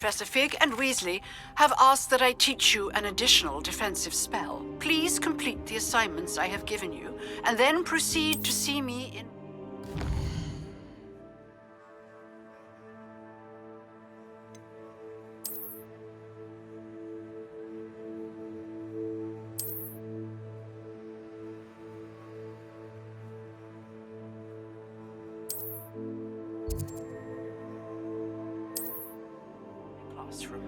Professor Fig and Weasley have asked that I teach you an additional defensive spell. Please complete the assignments I have given you, and then proceed to see me in... classroom.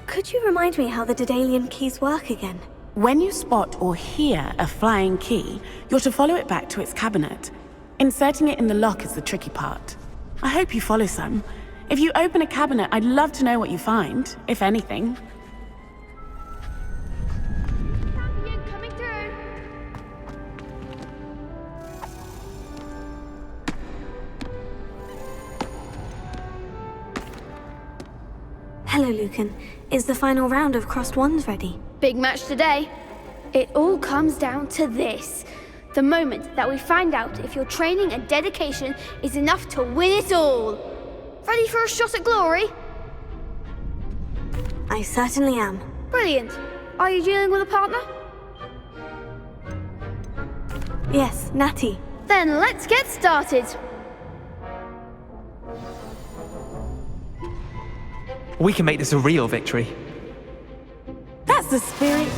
Could you remind me how the Daedalian keys work again? When you spot or hear a flying key, you're to follow it back to its cabinet. Inserting it in the lock is the tricky part. I hope you follow some. If you open a cabinet, I'd love to know what you find, if anything. Coming through. Hello, Lucan. Is the final round of Crossed Wands ready? Big match today. It all comes down to this. The moment that we find out if your training and dedication is enough to win it all. Ready for a shot at glory? I certainly am. Brilliant. Are you dealing with a partner? Yes, Natty. Then let's get started. We can make this a real victory. That's the spirit.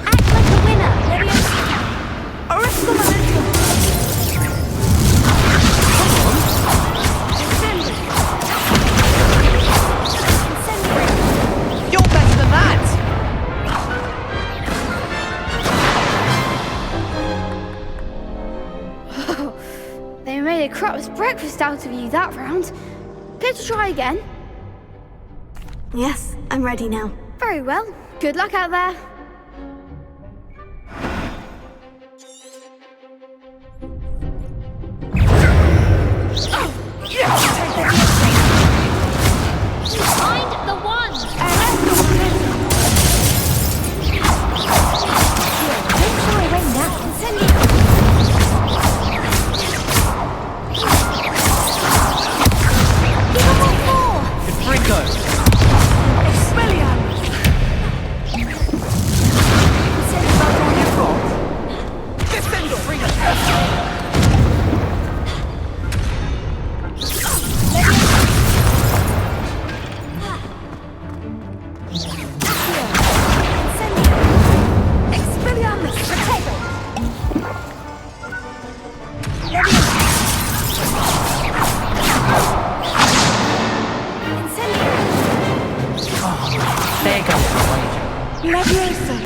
Act like a winner. Arrest the momentum. You're better than that! They made a crap's breakfast out of you that round. Care to try again? Yes, I'm ready now. Very well. Good luck out there. Find the one! Don't throw away now. Give them one more! Fringo! Expelliarmus. Descendo! Expelliarmus! Potato! There goes Leviosa.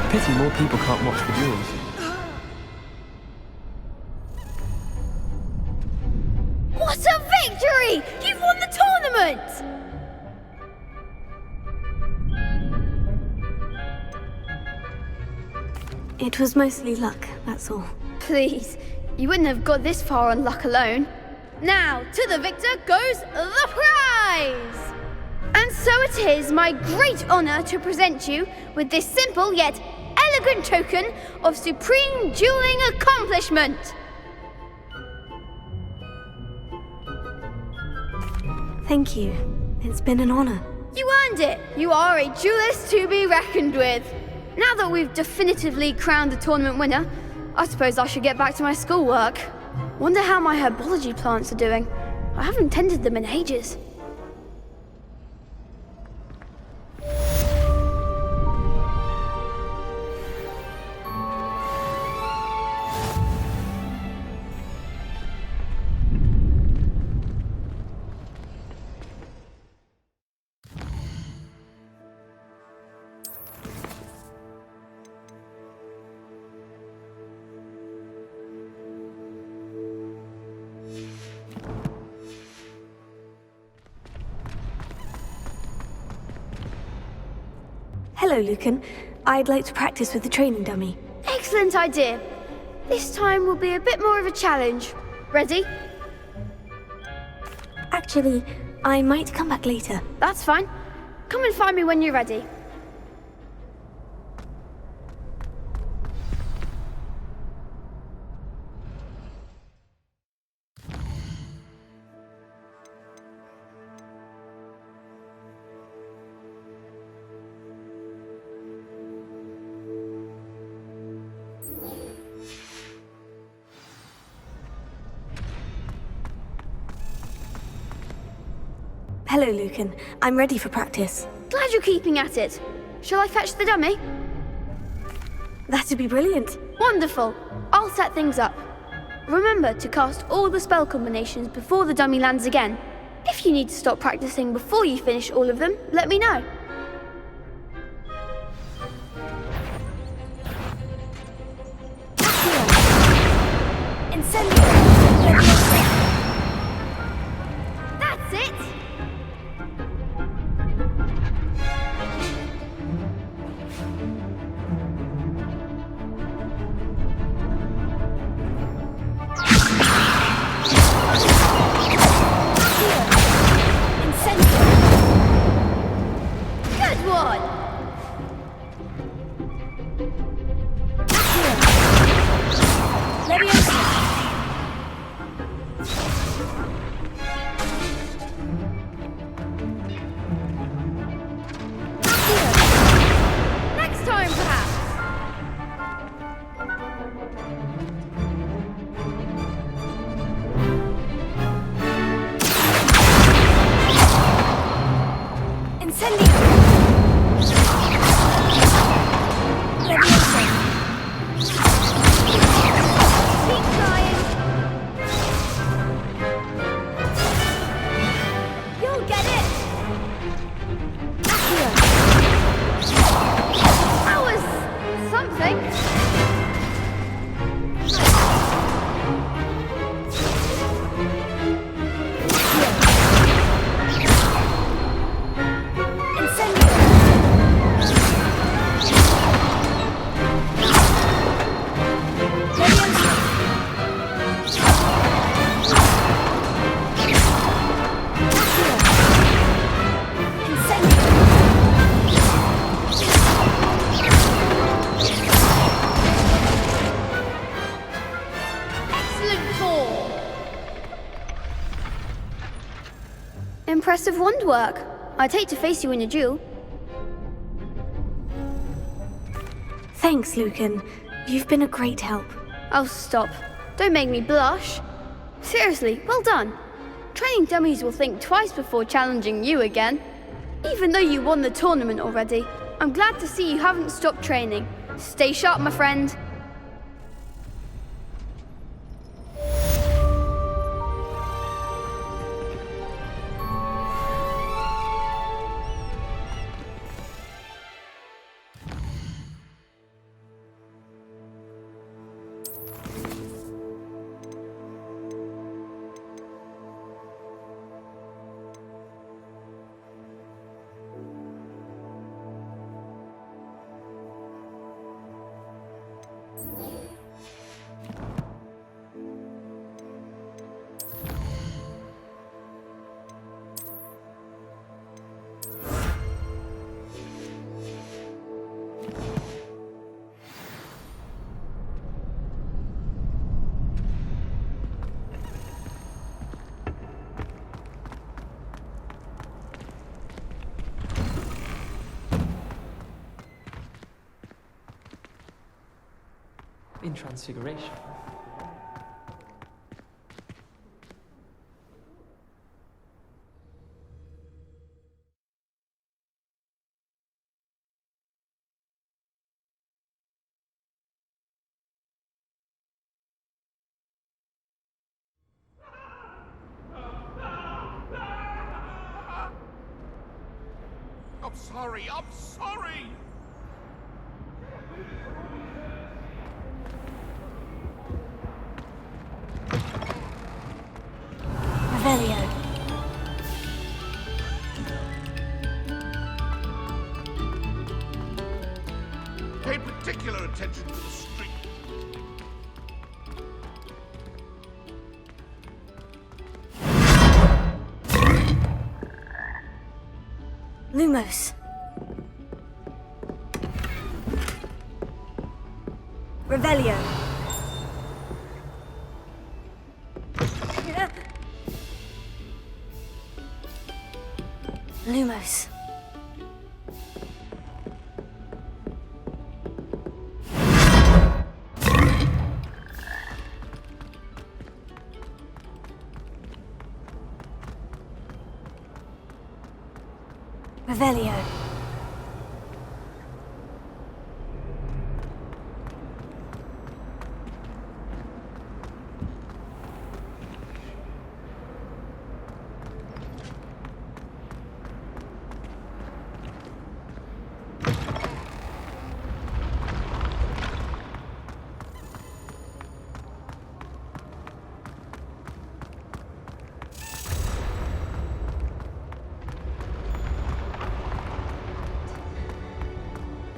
Pity more people can't watch the duels. What a victory! You've won the tournament! It was mostly luck, that's all. Please, you wouldn't have got this far on luck alone. Now, to the victor goes the prize! And so it is my great honor to present you with this simple yet elegant token of supreme dueling accomplishment. Thank you. It's been an honor. You earned it! You are a duelist to be reckoned with. Now that we've definitively crowned the tournament winner, I suppose I should get back to my schoolwork. Wonder how my herbology plants are doing. I haven't tended them in ages. Hello, Lucan. I'd like to practice with the training dummy. Excellent idea. This time will be a bit more of a challenge. Ready? Actually, I might come back later. That's fine. Come and find me when you're ready. Hello, Lucan. I'm ready for practice. Glad you're keeping at it. Shall I fetch the dummy? That'd be brilliant. Wonderful. I'll set things up. Remember to cast all the spell combinations before the dummy lands again. If you need to stop practicing before you finish all of them, let me know. That's it! Next time, perhaps. Incendio! Leviosa! Keep trying. You'll get it. Accio! That was something. Incendio! Leviosa! Accio! Incendio! Excellent form. Impressive wand work. I'd hate to face you in a duel. Thanks, Lucan. You've been a great help. Oh, stop. Don't make me blush. Seriously, well done. Training dummies will think twice before challenging you again. Even though you won the tournament already, I'm glad to see you haven't stopped training. Stay sharp, my friend. In Transfiguration. I'm sorry, I'm sorry! Revelio. Pay particular attention to the street. Lumos. Revelio. Lumos. Revelio.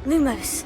Lumos.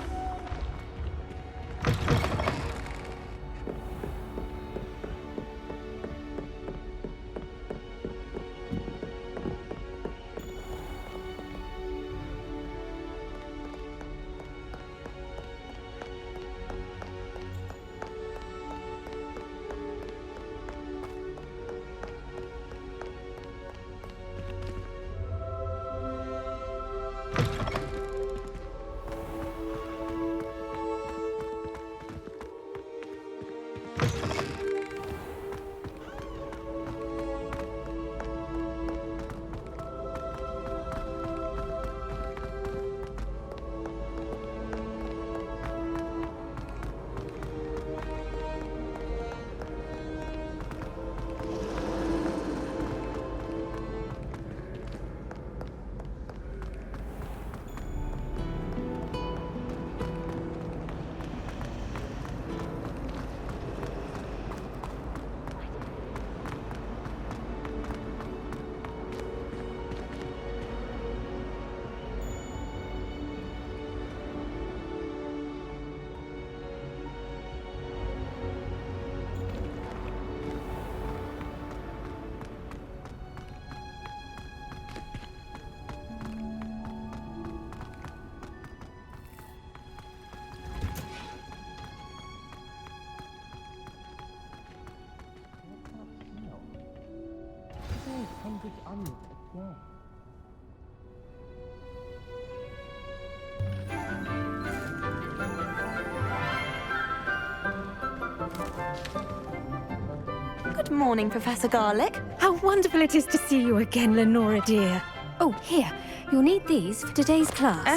Good morning, Professor Garlic. How wonderful it is to see you again, Lenora dear. Oh, here. You'll need these for today's class.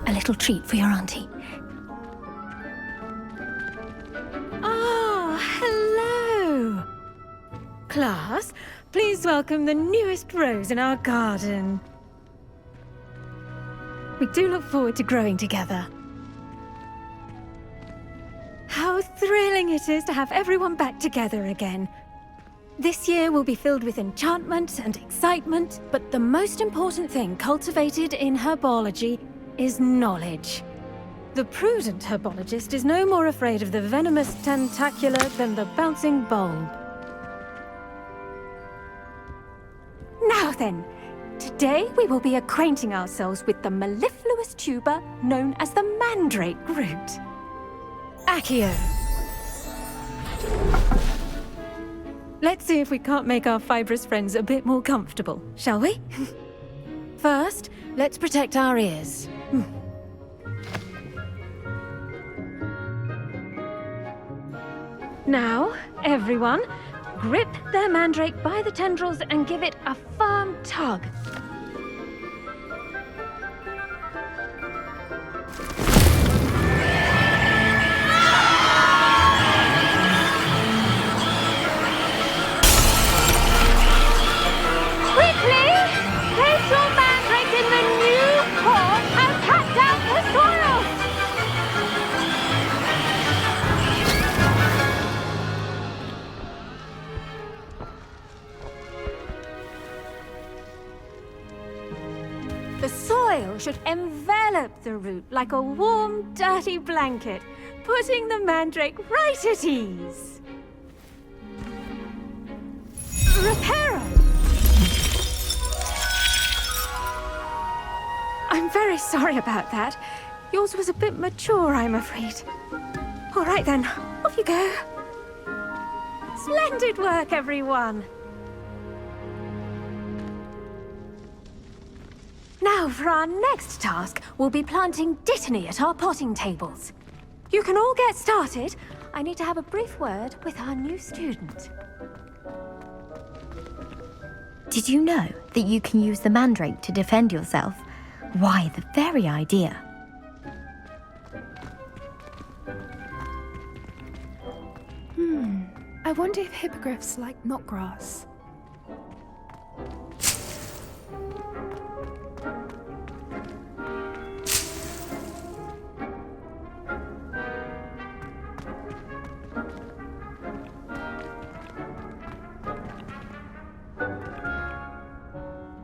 A little treat for your auntie. Ah, hello. Class, please welcome the newest rose in our garden. We do look forward to growing together. How thrilling it is to have everyone back together again. This year will be filled with enchantment and excitement, but the most important thing cultivated in herbology is knowledge. The prudent herbologist is no more afraid of the venomous tentacula than the bouncing bulb. Now then, today we will be acquainting ourselves with the mellifluous tuber known as the mandrake root. Accio. Let's see if we can't make our fibrous friends a bit more comfortable, shall we? First, let's protect our ears. Now, everyone, grip their mandrake by the tendrils and give it a firm tug. The soil should envelop the root like a warm, dirty blanket, putting the mandrake right at ease. Reparo! I'm very sorry about that. Yours was a bit mature, I'm afraid. All right then, off you go. Splendid work, everyone. Now, for our next task, we'll be planting dittany at our potting tables. You can all get started. I need to have a brief word with our new student. Did you know that you can use the mandrake to defend yourself? Why, the very idea. I wonder if hippogriffs like knotgrass.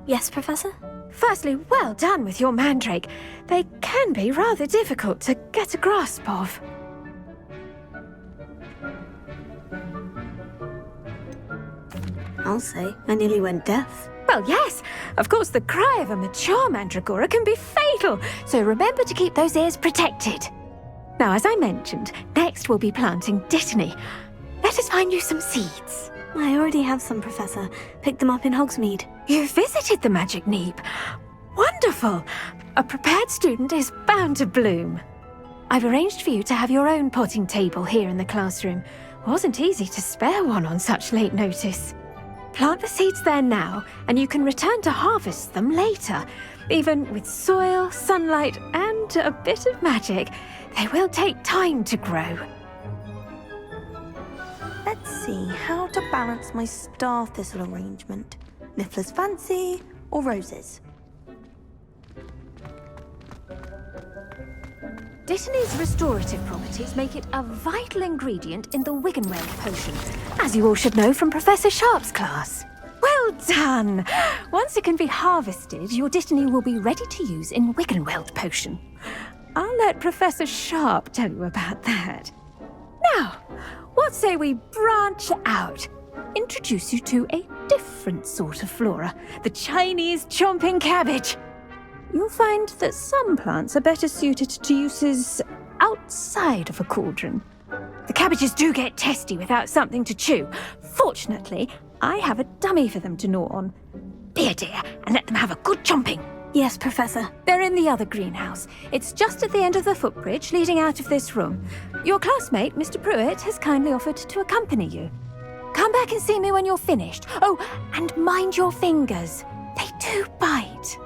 Yes, Professor? Firstly, well done with your mandrake. They can be rather difficult to get a grasp of. I'll say, I nearly went deaf. Well, yes. Of course, the cry of a mature mandragora can be fatal, so remember to keep those ears protected. Now, as I mentioned, next we'll be planting dittany. Let us find you some seeds. I already have some, Professor. Picked them up in Hogsmeade. You visited the Magic Neep. Wonderful! A prepared student is bound to bloom. I've arranged for you to have your own potting table here in the classroom. Wasn't easy to spare one on such late notice. Plant the seeds there now, and you can return to harvest them later. Even with soil, sunlight, and a bit of magic, they will take time to grow. Let's see how to balance my star thistle arrangement. Niffler's Fancy or roses? Dittany's restorative properties make it a vital ingredient in the Wiggenweld potion, as you all should know from Professor Sharp's class. Well done! Once it can be harvested, your dittany will be ready to use in Wiggenweld potion. I'll let Professor Sharp tell you about that. Now, what say we branch out? Introduce you to a different sort of flora, the Chinese chomping cabbage. You'll find that some plants are better suited to uses outside of a cauldron. The cabbages do get testy without something to chew. Fortunately, I have a dummy for them to gnaw on. Dear, and let them have a good chomping. Yes, Professor. They're in the other greenhouse. It's just at the end of the footbridge leading out of this room. Your classmate, Mr. Pruitt, has kindly offered to accompany you. Come back and see me when you're finished. Oh, and mind your fingers. They do bite.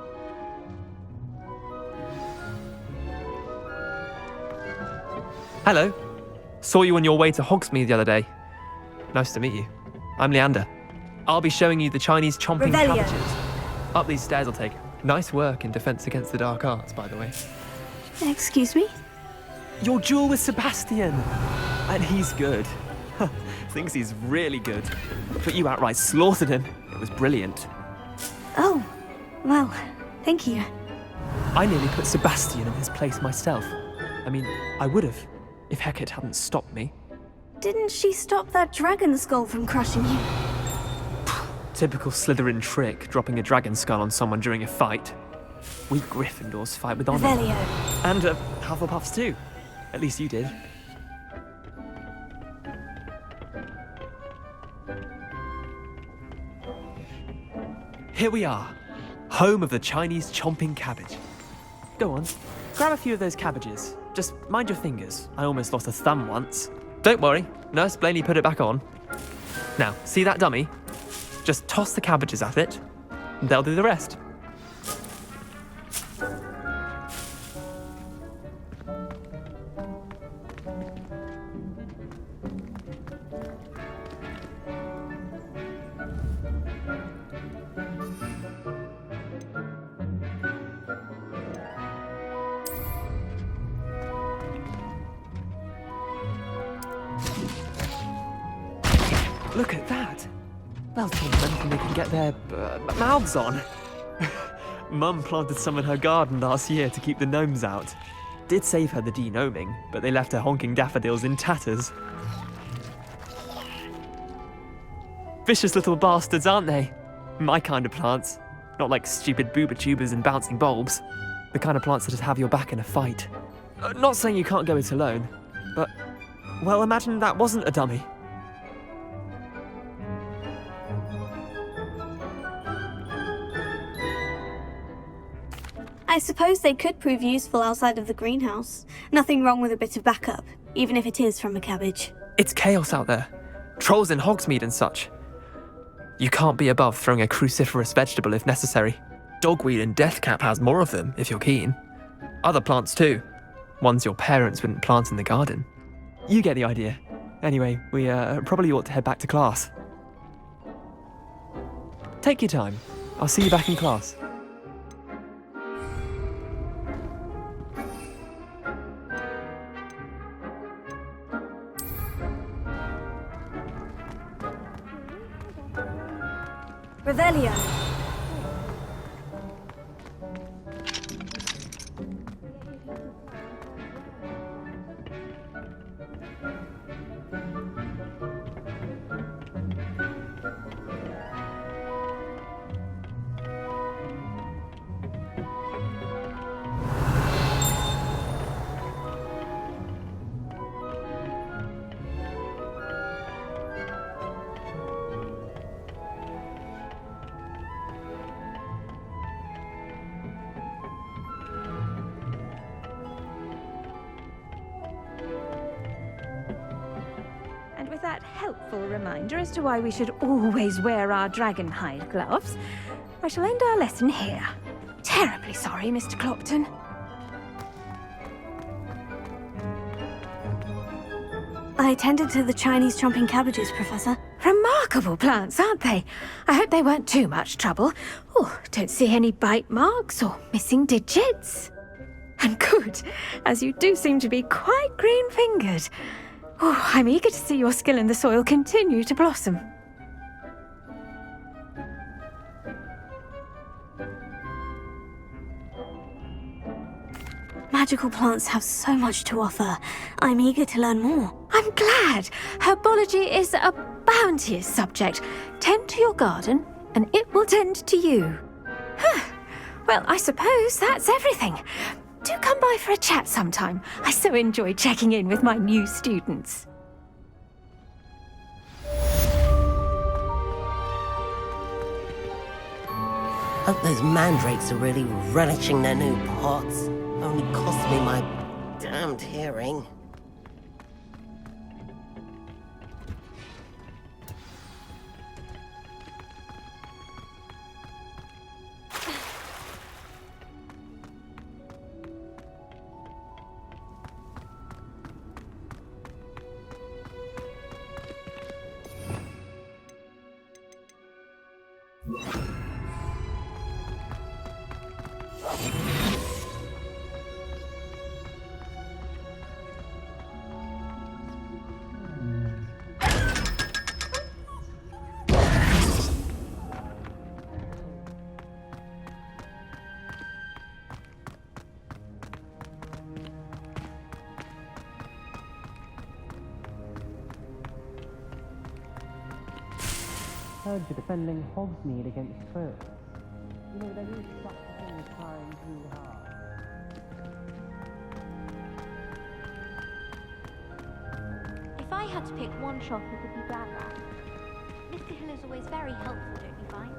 Hello. Saw you on your way to Hogsmeade the other day. Nice to meet you. I'm Leander. I'll be showing you the Chinese chomping Revelio. cabbages. Up these stairs I'll take. Nice work in Defense Against the Dark Arts, by the way. Excuse me? Your duel with Sebastian! And he's good. Thinks he's really good. But you outright slaughtered him. It was brilliant. Oh, well, thank you. I nearly put Sebastian in his place myself. I mean, I would have, if Hecate hadn't stopped me. Didn't she stop that dragon skull from crushing you? Typical Slytherin trick, dropping a dragon skull on someone during a fight. We Gryffindors fight with honor. Revelio. And Hufflepuffs too. At least you did. Here we are, home of the Chinese chomping cabbage. Go on, grab a few of those cabbages. Just mind your fingers. I almost lost a thumb once. Don't worry, Nurse Blaney put it back on. Now, see that dummy? Just toss the cabbages at it, and they'll do the rest. Look at that! They'll take anything they can get their mouths on. Mum planted some in her garden last year to keep the gnomes out. Did save her the de-gnoming, but they left her honking daffodils in tatters. Vicious little bastards, aren't they? My kind of plants. Not like stupid booba tubers and bouncing bulbs. The kind of plants that just have your back in a fight. Not saying you can't go it alone, but, well, imagine that wasn't a dummy. I suppose they could prove useful outside of the greenhouse. Nothing wrong with a bit of backup, even if it is from a cabbage. It's chaos out there. Trolls in Hogsmeade and such. You can't be above throwing a cruciferous vegetable if necessary. Dogweed and deathcap has more of them, if you're keen. Other plants too. Ones your parents wouldn't plant in the garden. You get the idea. Anyway, we probably ought to head back to class. Take your time. I'll see you back in class. Revelio. With that helpful reminder as to why we should always wear our dragon hide gloves, I shall end our lesson here. Terribly sorry, Mr. Clopton. I tended to the Chinese chomping cabbages, Professor. Remarkable plants, aren't they? I hope they weren't too much trouble. Oh, don't see any bite marks or missing digits. And good, as you do seem to be quite green-fingered. Oh, I'm eager to see your skill in the soil continue to blossom. Magical plants have so much to offer. I'm eager to learn more. I'm glad. Herbology is a bounteous subject. Tend to your garden, and it will tend to you. Well, I suppose that's everything. Do come by for a chat sometime. I so enjoy checking in with my new students. Hope those mandrakes are really relishing their new pots. Only cost me my damned hearing. Heard you're defending Hogsmeade against Preux. You know, there is such a thing as trying too hard. If I had to pick one shop who could be bad at, Mr. Hill is always very helpful, don't you find?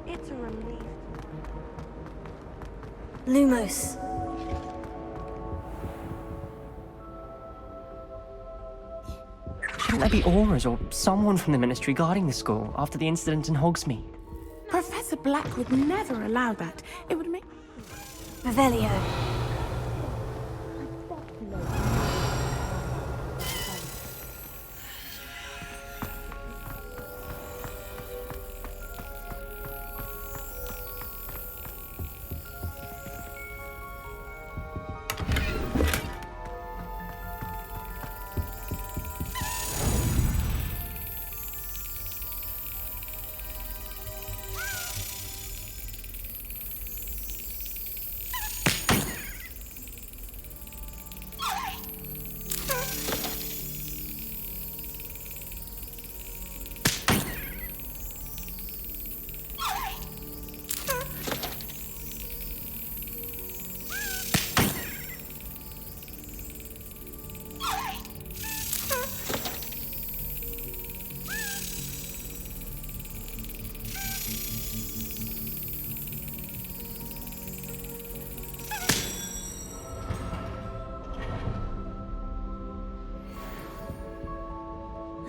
It's a relief. Lumos. Shouldn't there be auras or someone from the Ministry guarding the school after the incident in Hogsmeade? Professor Black would never allow that. It would make... Revelio.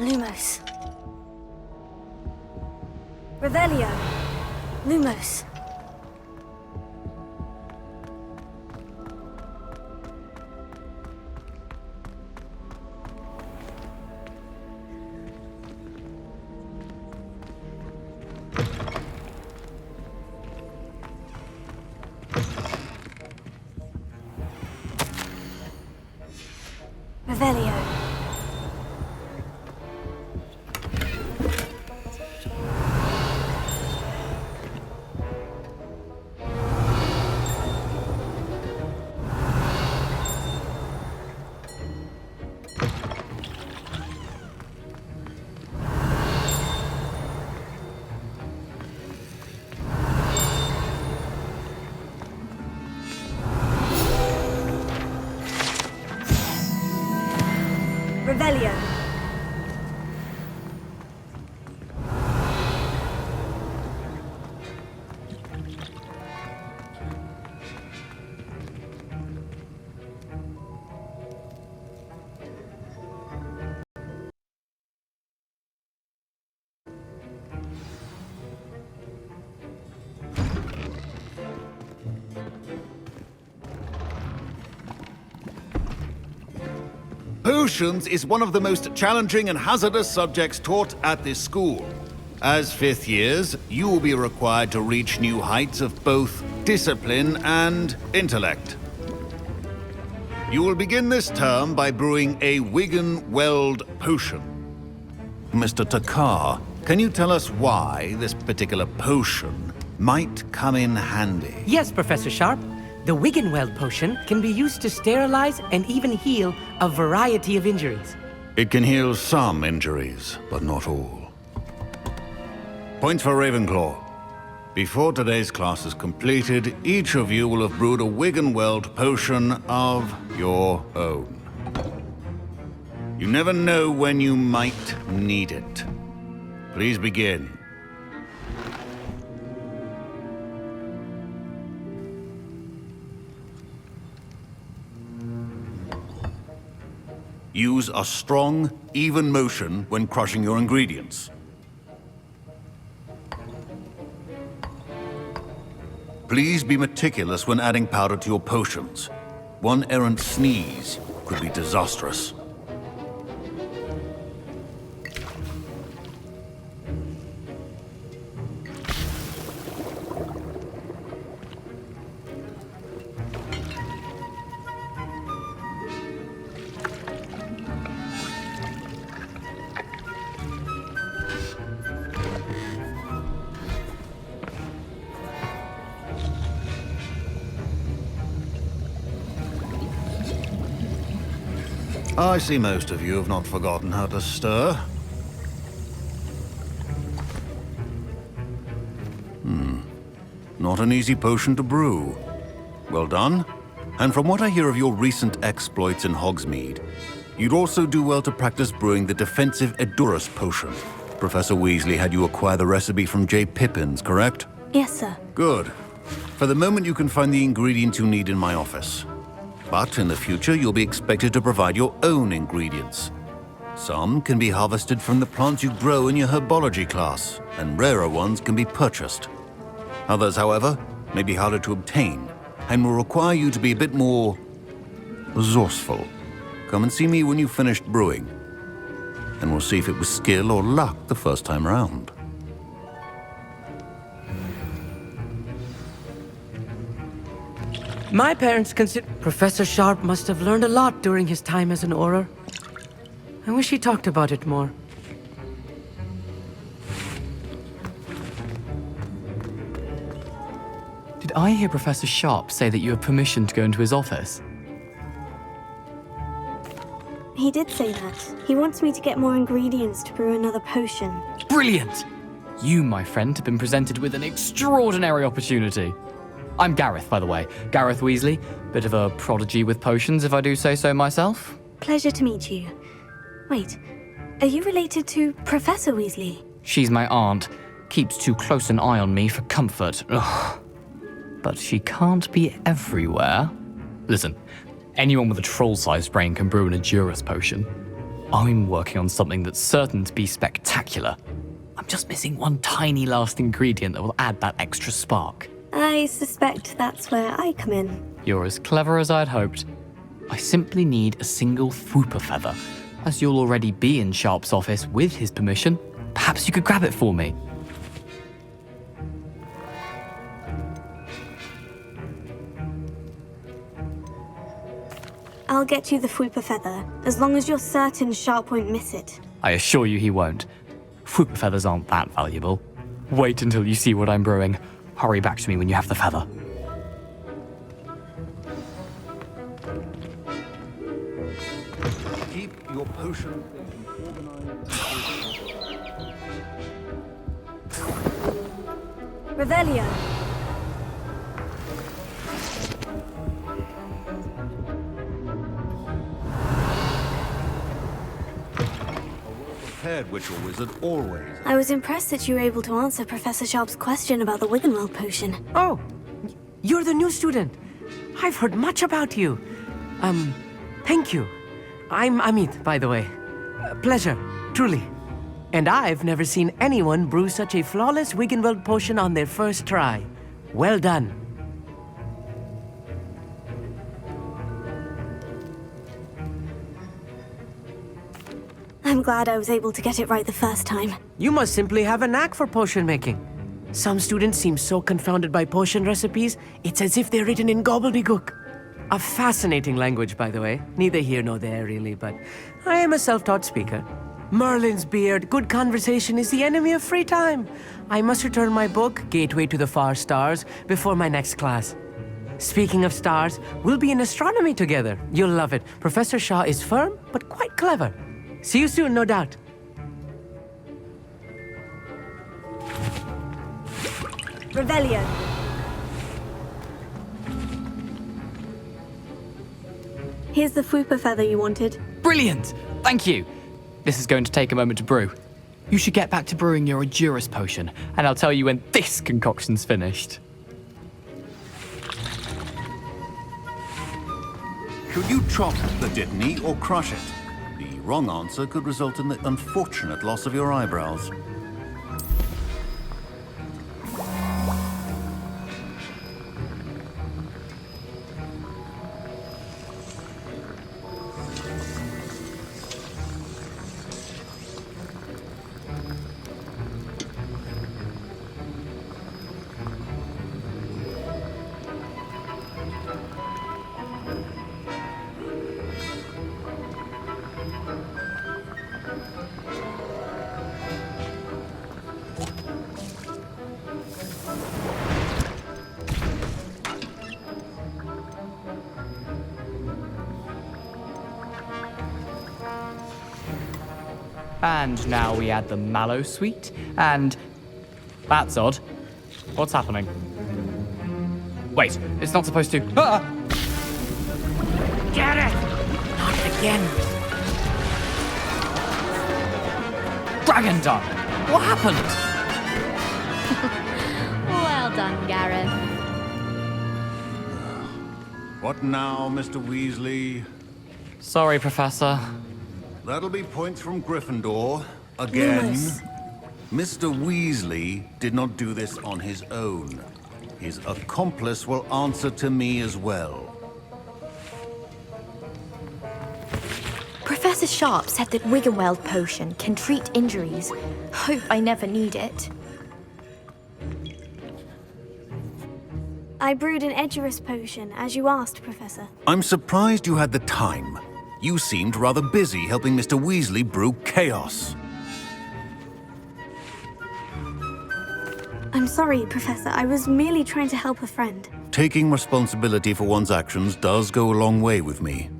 Lumos. Revelio. Lumos. Revelio. Revelio. Potions is one of the most challenging and hazardous subjects taught at this school. As fifth years, you will be required to reach new heights of both discipline and intellect. You will begin this term by brewing a Wiggenweld potion. Mr. Takar, can you tell us why this particular potion might come in handy? Yes, Professor Sharp. The Wiggenweld potion can be used to sterilize and even heal a variety of injuries. It can heal some injuries, but not all. Points for Ravenclaw. Before today's class is completed, each of you will have brewed a Wiggenweld potion of your own. You never know when you might need it. Please begin. Use a strong, even motion when crushing your ingredients. Please be meticulous when adding powder to your potions. One errant sneeze could be disastrous. I see most of you have not forgotten how to stir. Not an easy potion to brew. Well done. And from what I hear of your recent exploits in Hogsmeade, you'd also do well to practice brewing the defensive Edurus potion. Professor Weasley had you acquire the recipe from J. Pippins, correct? Yes, sir. Good. For the moment, you can find the ingredients you need in my office. But in the future, you'll be expected to provide your own ingredients. Some can be harvested from the plants you grow in your herbology class, and rarer ones can be purchased. Others, however, may be harder to obtain, and will require you to be a bit more resourceful. Come and see me when you've finished brewing, and we'll see if it was skill or luck the first time round. My parents consider Professor Sharp must have learned a lot during his time as an Auror. I wish he talked about it more. Did I hear Professor Sharp say that you have permission to go into his office? He did say that. He wants me to get more ingredients to brew another potion. Brilliant! You, my friend, have been presented with an extraordinary opportunity. I'm Gareth, by the way. Gareth Weasley. Bit of a prodigy with potions, if I do say so myself. Pleasure to meet you. Wait, are you related to Professor Weasley? She's my aunt. Keeps too close an eye on me for comfort. Ugh. But she can't be everywhere. Listen, anyone with a troll-sized brain can brew an Edurus potion. I'm working on something that's certain to be spectacular. I'm just missing one tiny last ingredient that will add that extra spark. I suspect that's where I come in. You're as clever as I'd hoped. I simply need a single Fwooper feather. As you'll already be in Sharp's office with his permission, perhaps you could grab it for me. I'll get you the Fwooper feather, as long as you're certain Sharp won't miss it. I assure you he won't. Fwooper feathers aren't that valuable. Wait until you see what I'm brewing. Hurry back to me when you have the feather. Keep your potion Revelio. prepared witch or wizard always. I was impressed that you were able to answer Professor Sharp's question about the Wiggenweld potion. Oh, you're the new student. I've heard much about you. Thank you. I'm Amit, by the way. Pleasure, truly. And I've never seen anyone brew such a flawless Wiggenweld potion on their first try. Well done. I'm glad I was able to get it right the first time. You must simply have a knack for potion making. Some students seem so confounded by potion recipes, it's as if they're written in gobbledygook. A fascinating language, by the way. Neither here nor there, really, but I am a self-taught speaker. Merlin's beard, good conversation is the enemy of free time. I must return my book, Gateway to the Far Stars, before my next class. Speaking of stars, we'll be in astronomy together. You'll love it. Professor Shaw is firm, but quite clever. See you soon, no doubt. Revelio. Here's the fupa feather you wanted. Brilliant! Thank you! This is going to take a moment to brew. You should get back to brewing your Edurus potion, and I'll tell you when this concoction's finished. Should you chop the dittany or crush it? The wrong answer could result in the unfortunate loss of your eyebrows. And now we add the mallow sweet, and... That's odd. What's happening? Wait, it's not supposed to... Ah! Get it! Not again. Dragon Dung! What happened? Well done, Gareth. What now, Mr. Weasley? Sorry, Professor. That'll be points from Gryffindor. Again. Lewis. Mr. Weasley did not do this on his own. His accomplice will answer to me as well. Professor Sharp said that Wiggenweld potion can treat injuries. Hope I never need it. I brewed an Edurus potion, as you asked, Professor. I'm surprised you had the time. You seemed rather busy helping Mr. Weasley brew chaos. I'm sorry, Professor. I was merely trying to help a friend. Taking responsibility for one's actions does go a long way with me.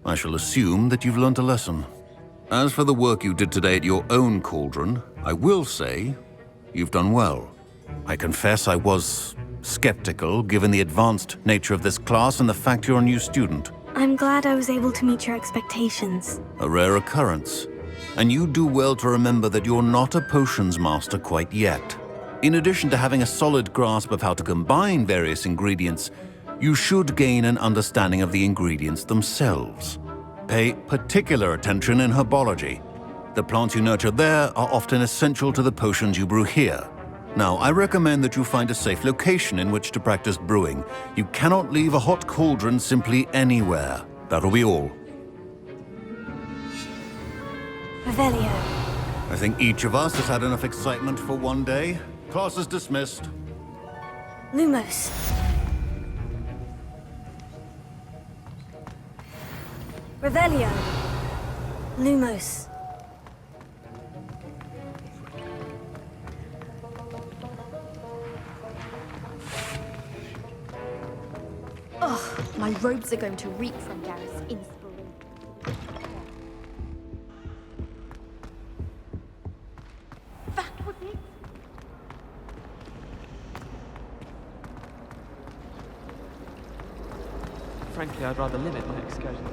I shall assume that you've learnt a lesson. As for the work you did today at your own cauldron, I will say you've done well. I confess I was skeptical, given the advanced nature of this class and the fact you're a new student. I'm glad I was able to meet your expectations. A rare occurrence. And you do well to remember that you're not a potions master quite yet. In addition to having a solid grasp of how to combine various ingredients, you should gain an understanding of the ingredients themselves. Pay particular attention in herbology. The plants you nurture there are often essential to the potions you brew here. Now, I recommend that you find a safe location in which to practice brewing. You cannot leave a hot cauldron simply anywhere. That'll be all. Revelio. I think each of us has had enough excitement for one day. Class is dismissed. Lumos. Revelio. Lumos. Ugh, my robes are going to reek from Gareth's inspiration. That was it? Frankly, I'd rather limit my excursions.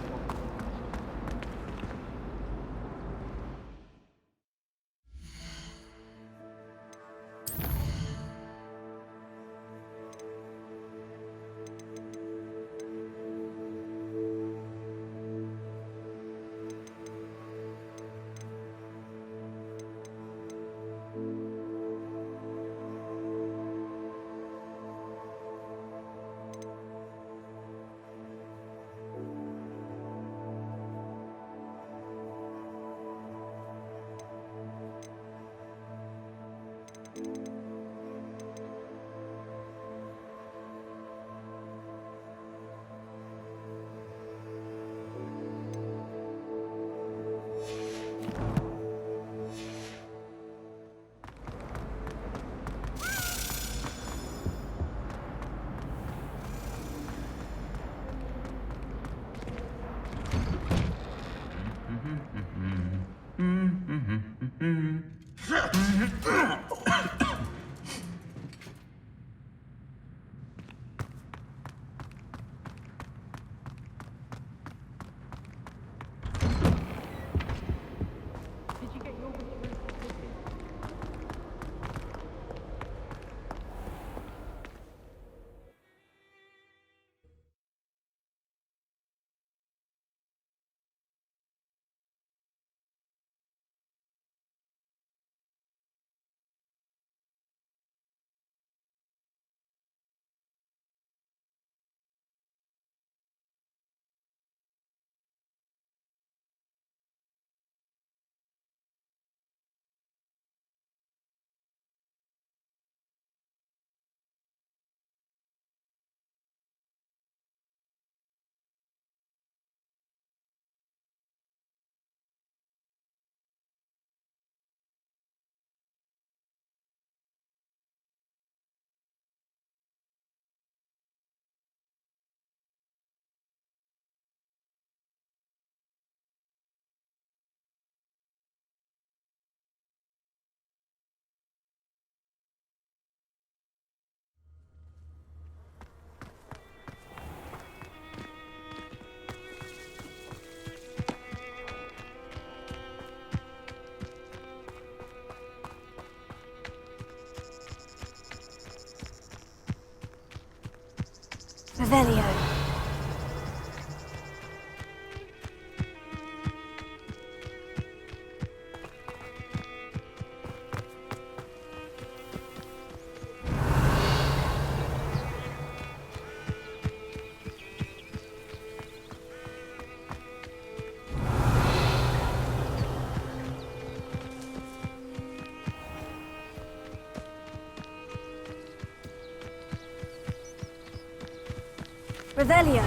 Revelio. Revelio.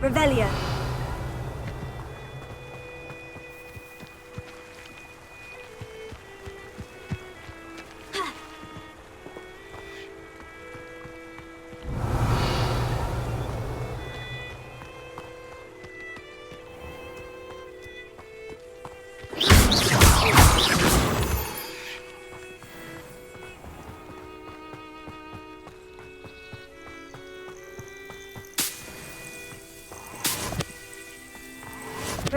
Revelio.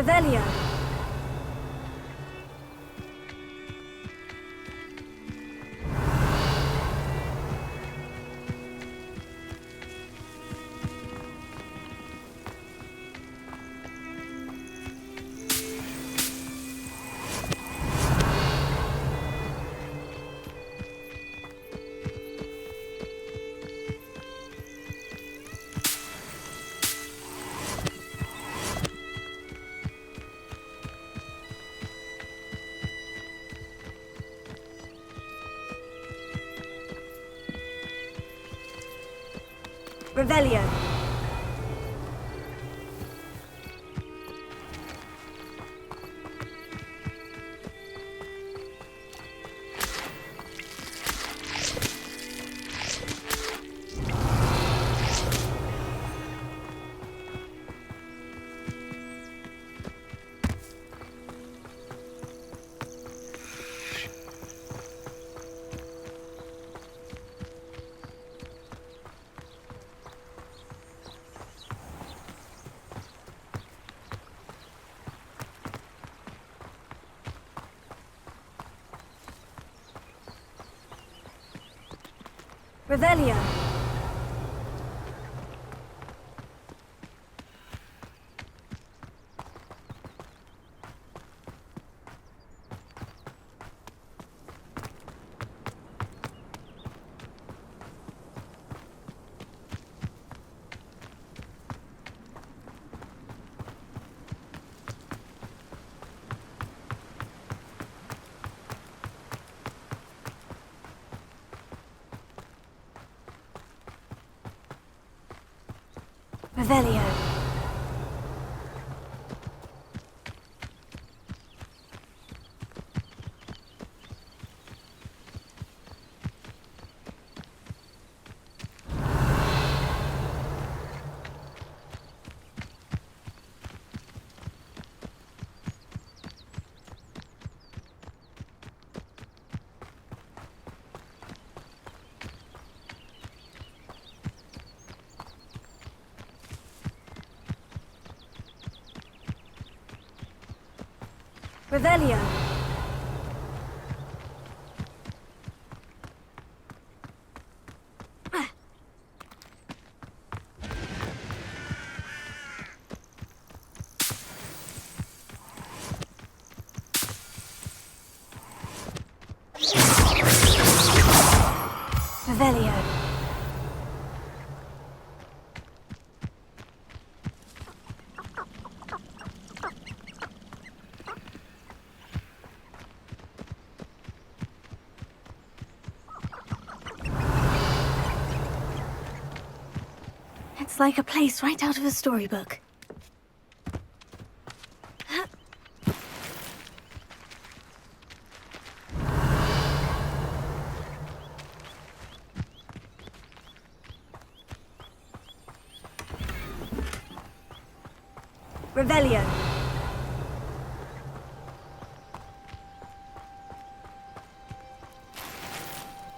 Revelio. Revelio. Revelio. Revelio. Revelio. Revelio. It's like a place right out of a storybook. Revelio.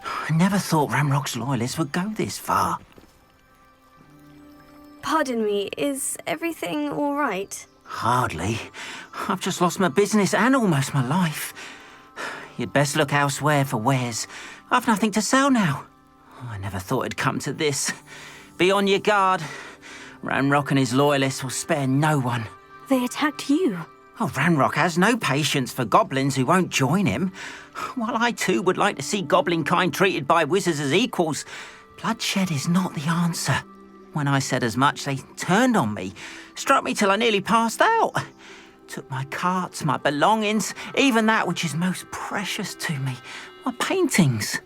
I never thought Ramrock's loyalists would go this far. Pardon me, is everything all right? Hardly. I've just lost my business and almost my life. You'd best look elsewhere for wares. I've nothing to sell now. I never thought it'd come to this. Be on your guard. Ranrock and his loyalists will spare no one. They attacked you. Oh, Ranrock has no patience for goblins who won't join him. While I too would like to see goblin kind treated by wizards as equals, bloodshed is not the answer. When I said as much, they turned on me, struck me till I nearly passed out. Took my carts, my belongings, even that which is most precious to me, my paintings.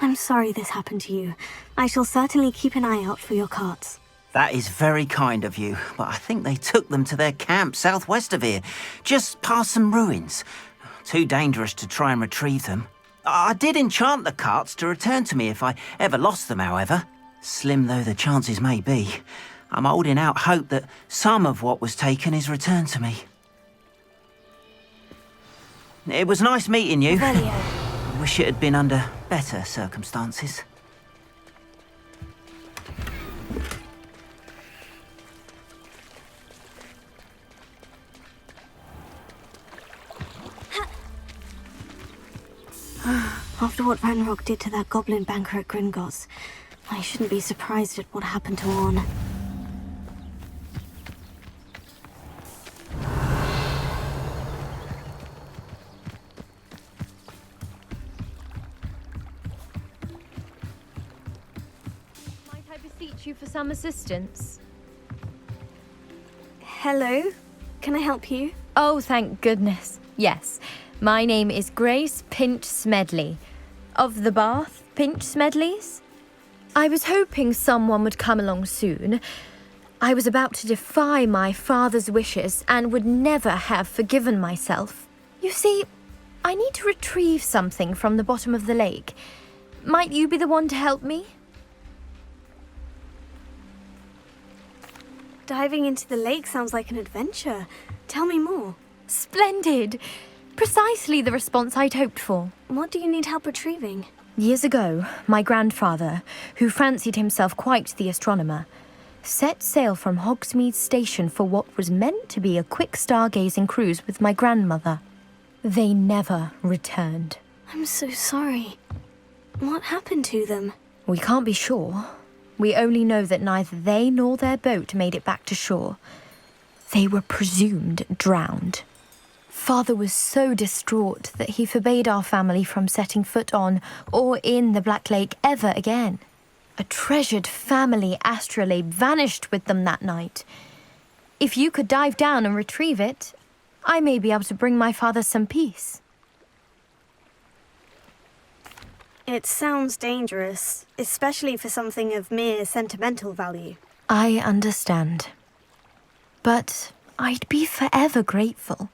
I'm sorry this happened to you. I shall certainly keep an eye out for your carts. That is very kind of you, but I think they took them to their camp southwest of here, just past some ruins. Too dangerous to try and retrieve them. I did enchant the carts to return to me if I ever lost them, however. Slim though the chances may be, I'm holding out hope that some of what was taken is returned to me. It was nice meeting you. I wish it had been under better circumstances. After what Ranrock did to that goblin banker at Gringotts, I shouldn't be surprised at what happened to Orn. Might I beseech you for some assistance? Hello? Can I help you? Oh, thank goodness. Yes. My name is Grace Pinch Smedley, of the Bath Pinch Smedleys. I was hoping someone would come along soon. I was about to defy my father's wishes and would never have forgiven myself. You see, I need to retrieve something from the bottom of the lake. Might you be the one to help me? Diving into the lake sounds like an adventure. Tell me more. Splendid! Precisely the response I'd hoped for. What do you need help retrieving? Years ago, my grandfather, who fancied himself quite the astronomer, set sail from Hogsmeade Station for what was meant to be a quick stargazing cruise with my grandmother. They never returned. I'm so sorry. What happened to them? We can't be sure. We only know that neither they nor their boat made it back to shore. They were presumed drowned. Father was so distraught that he forbade our family from setting foot on or in the Black Lake ever again. A treasured family astrolabe vanished with them that night. If you could dive down and retrieve it, I may be able to bring my father some peace. It sounds dangerous, especially for something of mere sentimental value. I understand. But I'd be forever grateful.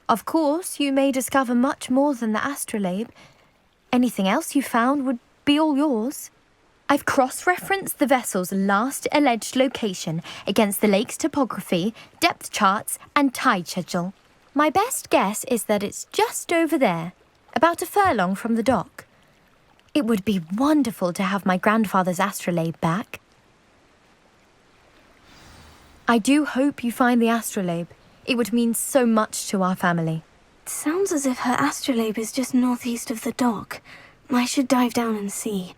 Of course, you may discover much more than the astrolabe. Anything else you found would be all yours. I've cross-referenced the vessel's last alleged location against the lake's topography, depth charts, and tide schedule. My best guess is that it's just over there, about a furlong from the dock. It would be wonderful to have my grandfather's astrolabe back. I do hope you find the astrolabe. It would mean so much to our family. It sounds as if her astrolabe is just northeast of the dock. I should dive down and see.